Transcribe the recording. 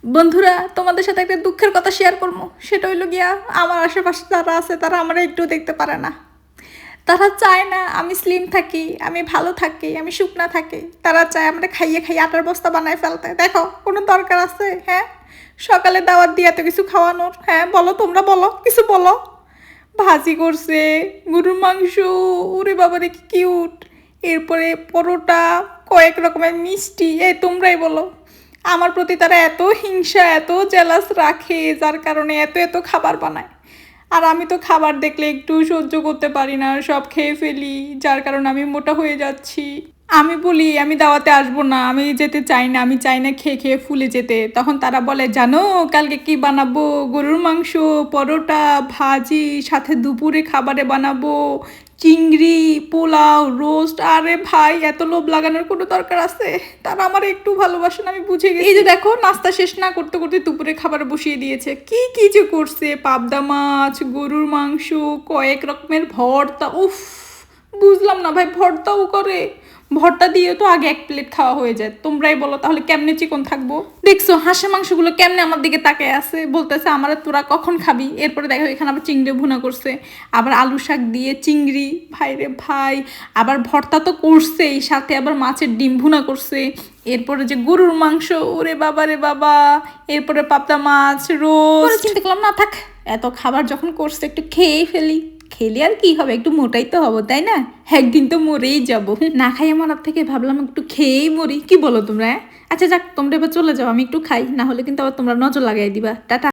বন্ধুরা, তোমাদের সাথে একটা দুঃখের কথা শেয়ার করবো। সেটা হইল গিয়া, আমার আশেপাশে যারা আছে তারা আমার একটু দেখতে পারে না। তারা চায় না আমি স্লিম থাকি, আমি ভালো থাকি, আমি শুকনা থাকি। তারা চায় আমরা খাইয়ে খাইয়ে আটার বস্তা বানায় ফেলতে। দেখো, কোনো দরকার আছে? হ্যাঁ, সকালে দাওয়াত দিয়ে এত কিছু খাওয়ানোর। হ্যাঁ বলো, তোমরা বলো, কিছু বলো। ভাজি করছে, গরুর মাংস, ওরে বাবারে কি কিউট। এরপরে পরোটা, কয়েক রকমের মিষ্টি। এই তোমরাই বলো, আমার প্রতি তারা এত হিংসা, এত জেলাস রাখে, যার কারণে এত এত খাবার বানায়। আর আমি তো খাবার দেখলে একটু সহ্য করতে পারি না, সব খেয়ে ফেলি, যার কারণে আমি মোটা হয়ে যাচ্ছি। আমি বলি আমি দাওয়াতে আসবো না, আমি যেতে চাই না, আমি চাই না খেয়ে খেয়ে ফুলে যেতে। তখন তারা বলে, জানো কালকে কি বানাবো? গরুর মাংস, পরোটা, ভাজি, সাথে দুপুরে খাবারে বানাবো চিংড়ি, পোলাও, রোস্ট। আরে ভাই, এত লোভ লাগানোর কোনো দরকার আছে? তারা আমার একটু ভালোবাসেন, আমি বুঝে গেছি। এই যে দেখো, নাস্তা শেষ না করতে করতে দুপুরে খাবার বসিয়ে দিয়েছে। কি কি যে করছে! পাবদা মাছ, গরুর মাংস, কয়েক রকমের ভর্তা। উফ, বুঝলাম না ভাই, ভর্তাও করে? ভর্তা দিয়ে তো আগে এক প্লেট খাওয়া হয়ে যায়। তোমরাই বলো তাহলে কেমনে চিকন থাকবো? দেখছো হাঁসের মাংসগুলো কেমনে আমার দিকে তাকায় আছে, বলতেছে আমার তোরা কখন খাবি। এরপরে দেখো এখানে আবার চিংড়ি ভুনা করছে, আবার আলু শাক দিয়ে চিংড়ি। ভাই রে ভাই, আবার ভর্তা তো করছেই, সাথে আবার মাছের ডিম ভুনা করছে। এরপরে যে গরুর মাংস, ওরে বাবা রে বাবা। এরপরে পাবদা মাছ, রোস্ট। চিন্তা করলাম না থাক, এত খাবার যখন করছে একটু খেয়েই ফেলি। খেলে আর কি হবে, একটু মোটাই তো হবো, তাই না? একদিন তো মরেই যাবো। না খাই মরার থেকে ভাবলাম একটু খেয়েই মরি। কি বলো তোমরা? আচ্ছা যাক, তোমরা এবার চলে যাও, আমি একটু খাই, না হলে কিন্তু আবার তোমরা নজর লাগাই দিবা। টাটা।